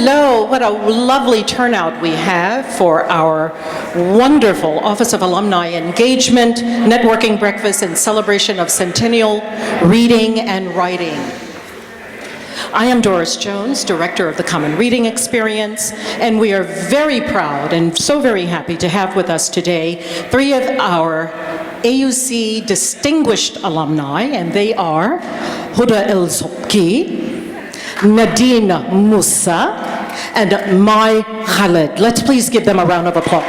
Hello, what a lovely turnout we have for our wonderful Office of Alumni Engagement, Networking Breakfast in celebration of Centennial Reading and Writing. I am Doris Jones, Director of the Common Reading Experience, and we are very proud and so very happy to have with us today three of our AUC distinguished alumni, and they are Huda El-Zobki, Nadine Musa, and Mai Khaled. Let's please give them a round of applause.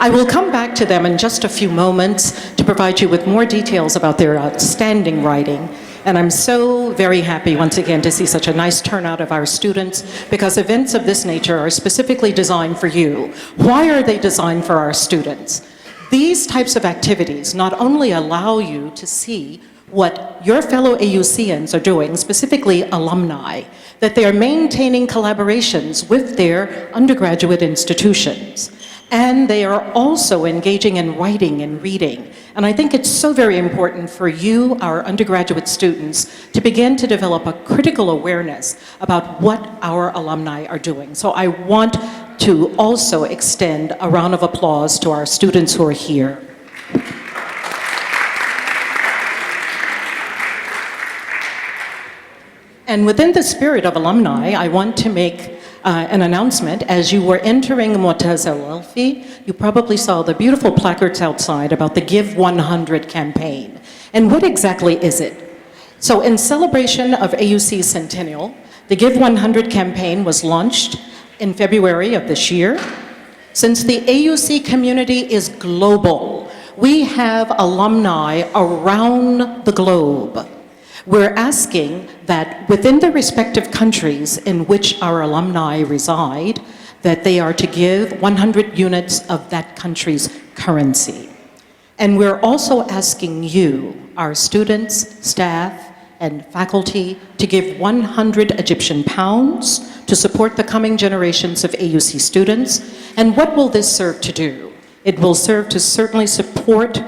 I will come back to them in just a few moments to provide you with more details about their outstanding writing. And I'm so very happy once again to see such a nice turnout of our students, because events of this nature are specifically designed for you. Why are they designed for our students? These types of activities not only allow you to see what your fellow AUCians are doing, specifically alumni, that they are maintaining collaborations with their undergraduate institutions, and they are also engaging in writing and reading. And I think it's so very important for you, our undergraduate students, to begin to develop a critical awareness about what our alumni are doing. So I want to also extend a round of applause to our students who are here. And within the spirit of alumni, I want to make an announcement. As you were entering Mu'taz al-Alfi, you probably saw the beautiful placards outside about the Give 100 campaign. And what exactly is it? So in celebration of AUC Centennial, the Give 100 campaign was launched in February of this year. Since the AUC community is global, we have alumni around the globe. We're asking that within the respective countries in which our alumni reside, that they are to give 100 units of that country's currency. And we're also asking you, our students, staff, and faculty, to give 100 Egyptian pounds to support the coming generations of AUC students. And what will this serve to do? It will serve to certainly support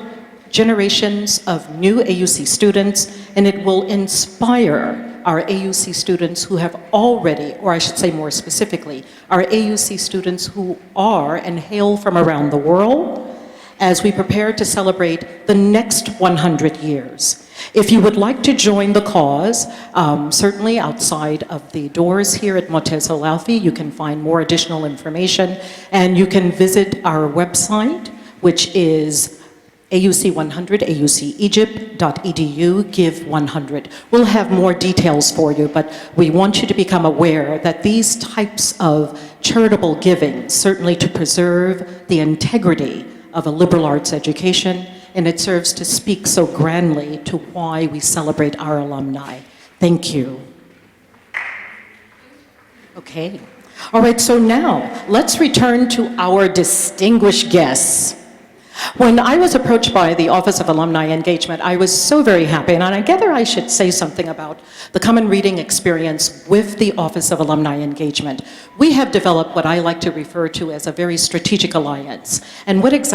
generations of new AUC students, and it will inspire our AUC students who have already, or I should say more specifically, our AUC students who are and hail from around the world, as we prepare to celebrate the next 100 years. If you would like to join the cause, certainly outside of the doors here at Mu'taz al-Alfi, you can find more additional information, and you can visit our website, which is AUC100, aucegypt.edu, Give 100. We'll have more details for you, but we want you to become aware that these types of charitable giving, certainly to preserve the integrity of a liberal arts education, and it serves to speak so grandly to why we celebrate our alumni. Thank you. Okay. All right, so now let's return to our distinguished guests. When I was approached by the Office of Alumni Engagement, I was so very happy, and I gather I should say something about the Common Reading Experience with the Office of Alumni Engagement. We have developed what I like to refer to as a very strategic alliance. And what does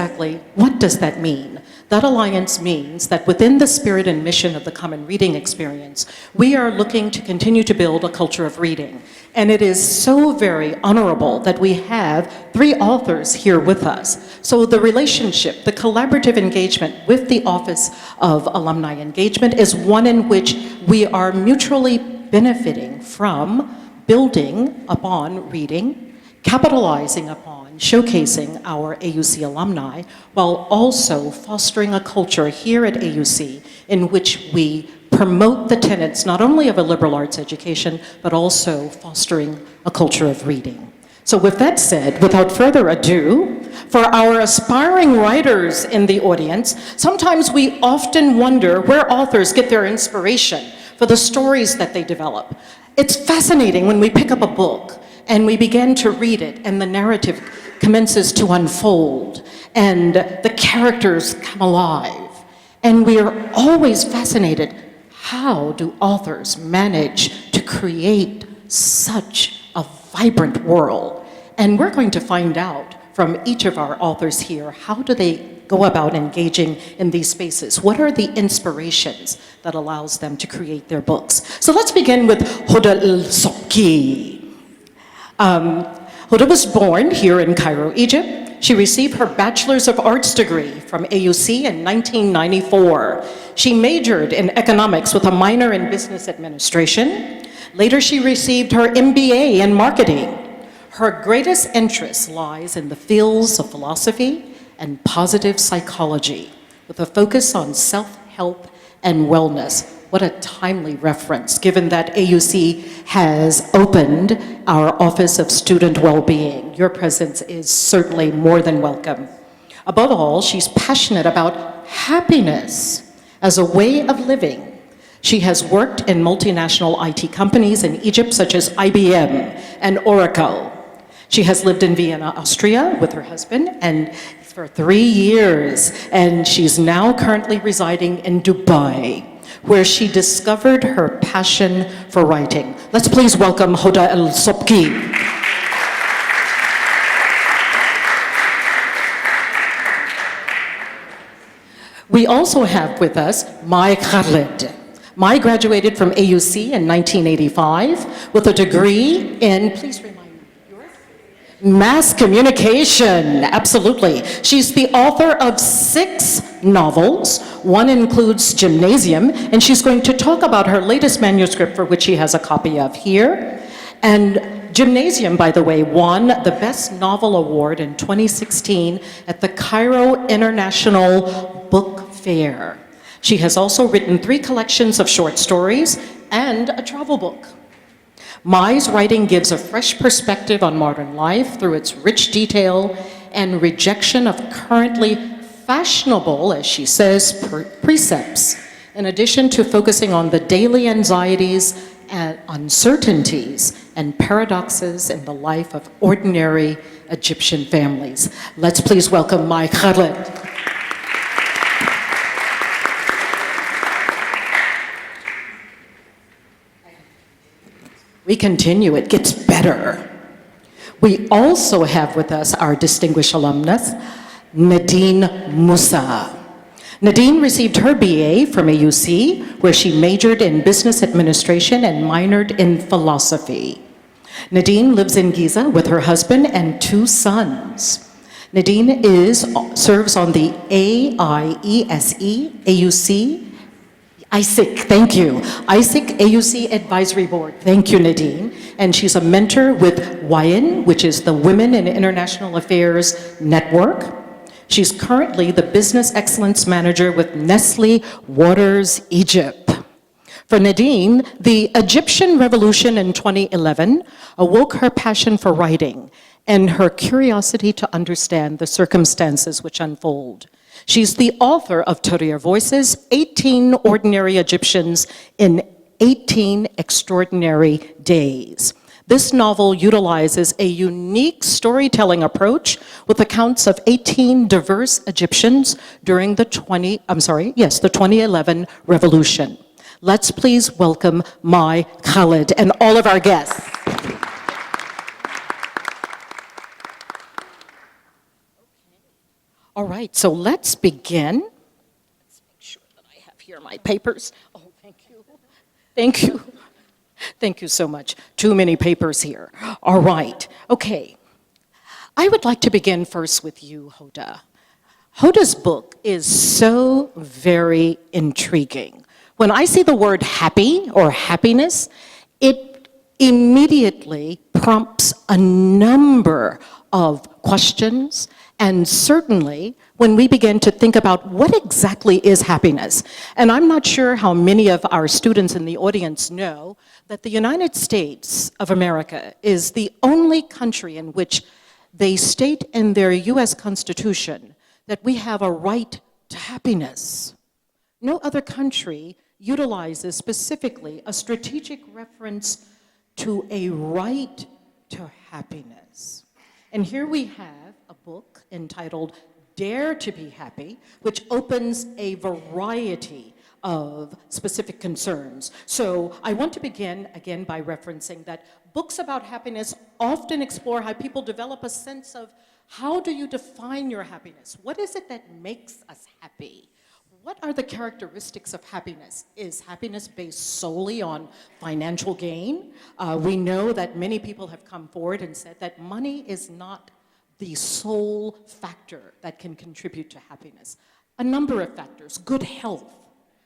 that mean? That alliance means that within the spirit and mission of the Common Reading Experience, we are looking to continue to build a culture of reading. And it is so very honorable that we have three authors here with us. So the relationship, the collaborative engagement with the Office of Alumni Engagement is one in which we are mutually benefiting from building upon reading, capitalizing upon showcasing our AUC alumni, while also fostering a culture here at AUC in which we promote the tenets not only of a liberal arts education, but also fostering a culture of reading. So with that said, without further ado, for our aspiring writers in the audience, sometimes we often wonder where authors get their inspiration for the stories that they develop. It's fascinating when we pick up a book and we begin to read it and the narrative commences to unfold and the characters come alive. And we are always fascinated. How do authors manage to create such a vibrant world? And we're going to find out from each of our authors here, how do they go about engaging in these spaces? What are the inspirations that allows them to create their books? So let's begin with Huda El-Sobki. Huda was born here in Cairo, Egypt. She received her Bachelor's of Arts degree from AUC in 1994. She majored in economics with a minor in business administration. Later, she received her MBA in marketing. Her greatest interest lies in the fields of philosophy and positive psychology, with a focus on self-help and wellness. What a timely reference, given that AUC has opened our Office of Student Wellbeing. Your presence is certainly more than welcome. Above all, she's passionate about happiness as a way of living. She has worked in multinational IT companies in Egypt, such as IBM and Oracle. She has lived in Vienna, Austria, with her husband, and for 3 years, and she's now currently residing in Dubai, where she discovered her passion for writing. Let's please welcome Huda El-Sobki. We also have with us Mai Khaled. Mai graduated from AUC in 1985 with a degree in, please remind me, yours? Mass communication, absolutely. She's the author of 6 novels. One includes Gymnasium, and she's going to talk about her latest manuscript, for which she has a copy of here. And Gymnasium, by the way, won the Best Novel Award in 2016 at the Cairo International Book Fair. She has also written 3 collections of short stories and a travel book. Mai's writing gives a fresh perspective on modern life through its rich detail and rejection of currently fashionable, as she says, precepts, in addition to focusing on the daily anxieties and uncertainties and paradoxes in the life of ordinary Egyptian families. Let's please welcome Mai Khaled. We continue, it gets better. We also have with us our distinguished alumnus, Nadine Musa. Nadine received her BA from AUC, where she majored in business administration and minored in philosophy. Nadine lives in Giza with her husband and 2 sons. Nadine serves on the ISIC, thank you. ISIC AUC Advisory Board. Thank you, Nadine. And she's a mentor with WIAN, which is the Women in International Affairs Network. She's currently the Business Excellence Manager with Nestle Waters Egypt. For Nadine, the Egyptian Revolution in 2011 awoke her passion for writing and her curiosity to understand the circumstances which unfold. She's the author of Tahrir Voices, 18 Ordinary Egyptians in 18 Extraordinary Days. This novel utilizes a unique storytelling approach with accounts of 18 diverse Egyptians during the 2011 revolution. Let's please welcome Mai Khaled and all of our guests. All right, so let's begin. Let's make sure that I have here my papers. Oh, thank you. Thank you. Thank you so much. Too many papers here. All right, okay. I would like to begin first with you, Huda. Huda's book is so very intriguing. When I see the word happy or happiness, it immediately prompts a number of questions. And certainly, when we begin to think about what exactly is happiness, and I'm not sure how many of our students in the audience know that the United States of America is the only country in which they state in their US Constitution that we have a right to happiness. No other country utilizes specifically a strategic reference to a right to happiness. And here we have a book entitled Dare to be Happy, which opens a variety of specific concerns. So I want to begin again by referencing that books about happiness often explore how people develop a sense of how do you define your happiness? What is it that makes us happy? What are the characteristics of happiness? Is happiness based solely on financial gain? We know that many people have come forward and said that money is not the sole factor that can contribute to happiness. A number of factors. Good health.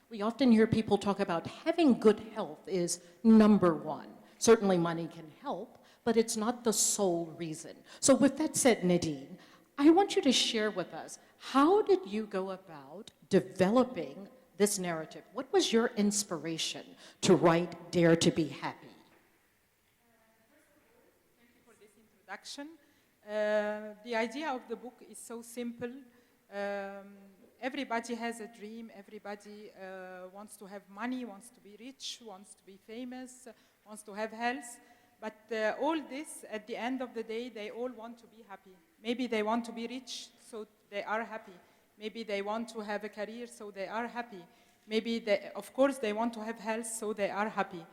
We often hear people talk about having good health is number one. Certainly money can help, but it's not the sole reason. So with that said, Nadine, I want you to share with us, how did you go about developing this narrative? What was your inspiration to write Dare to Be Happy? Thank you for this introduction. The idea of the book is so simple. Everybody has a dream. Everybody wants to have money, wants to be rich, wants to be famous, wants to have health. But all this, at the end of the day, they all want to be happy. Maybe they want to be rich, so they are happy. Maybe they want to have a career, so they are happy. Maybe, of course, they want to have health, so they are happy.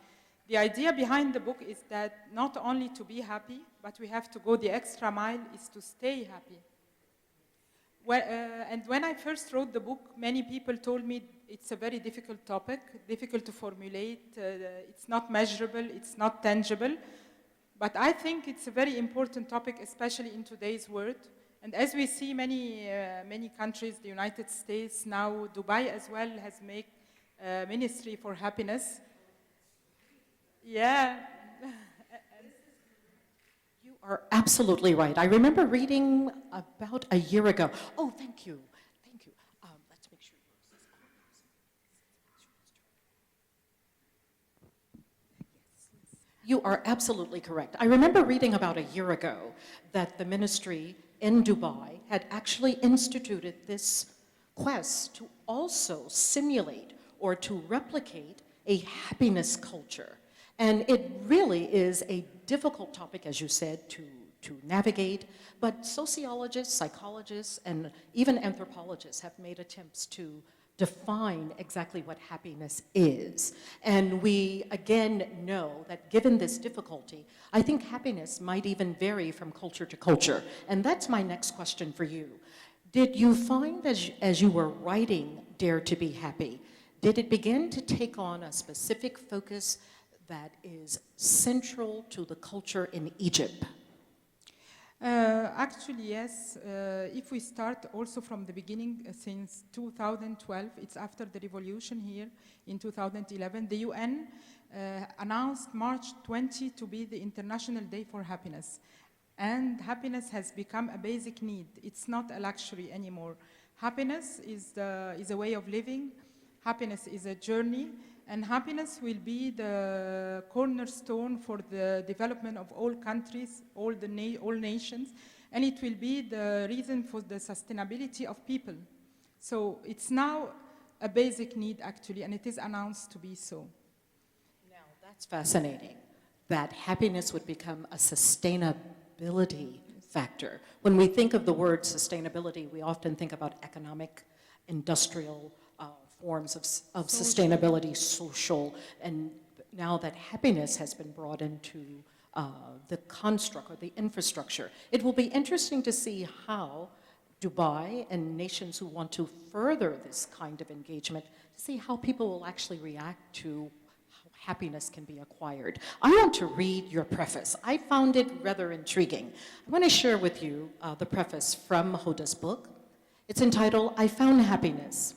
The idea behind the book is that not only to be happy, but we have to go the extra mile, is to stay happy. And when I first wrote the book, many people told me it's a very difficult topic, difficult to formulate, it's not measurable, it's not tangible. But I think it's a very important topic, especially in today's world. And as we see many countries, the United States, now Dubai as well, has made a ministry for happiness. Yeah. You are absolutely right. I remember reading about a year ago. Oh, thank you. Thank you. Let's make sure yours is on. Yes. You are absolutely correct. I remember reading about a year ago that the ministry in Dubai had actually instituted this quest to also simulate or to replicate a happiness culture. And it really is a difficult topic, as you said, to navigate, but sociologists, psychologists, and even anthropologists have made attempts to define exactly what happiness is. And we, again, know that given this difficulty, I think happiness might even vary from culture to culture. And that's my next question for you. Did you find, as you were writing Dare to Be Happy, did it begin to take on a specific focus that is central to the culture in Egypt? Actually, yes. If we start also from the beginning, since 2012, it's after the revolution here in 2011, the UN announced March 20 to be the International Day for Happiness. And happiness has become a basic need. It's not a luxury anymore. Happiness is a way of living. Happiness is a journey. And happiness will be the cornerstone for the development of all countries, all nations, and it will be the reason for the sustainability of people. So it's now a basic need, actually, and it is announced to be so. Now, that's fascinating, that happiness would become a sustainability factor. When we think of the word sustainability, we often think about economic, industrial, forms of sustainability, social, and now that happiness has been brought into the construct or the infrastructure. It will be interesting to see how Dubai and nations who want to further this kind of engagement, to see how people will actually react to how happiness can be acquired. I want to read your preface. I found it rather intriguing. I want to share with you the preface from Hoda's book. It's entitled, I Found Happiness.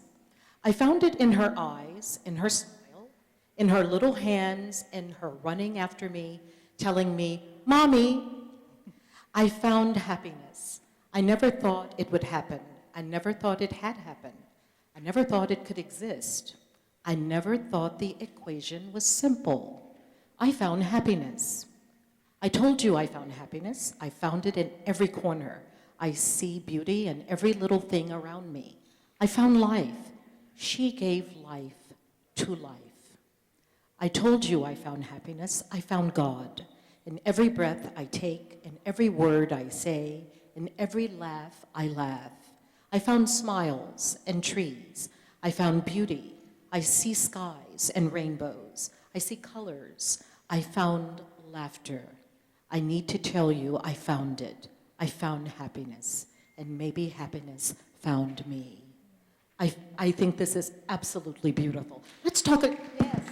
I found it in her eyes, in her smile, in her little hands, in her running after me, telling me, Mommy, I found happiness. I never thought it would happen. I never thought it had happened. I never thought it could exist. I never thought the equation was simple. I found happiness. I told you I found happiness. I found it in every corner. I see beauty in every little thing around me. I found life. She gave life to life. I told you I found happiness. I found God. In every breath I take, in every word I say, in every laugh I laugh. I found smiles and trees. I found beauty. I see skies and rainbows. I see colors. I found laughter. I need to tell you, I found it. I found happiness, and maybe happiness found me. I think this is absolutely beautiful. Let's talk. Yes.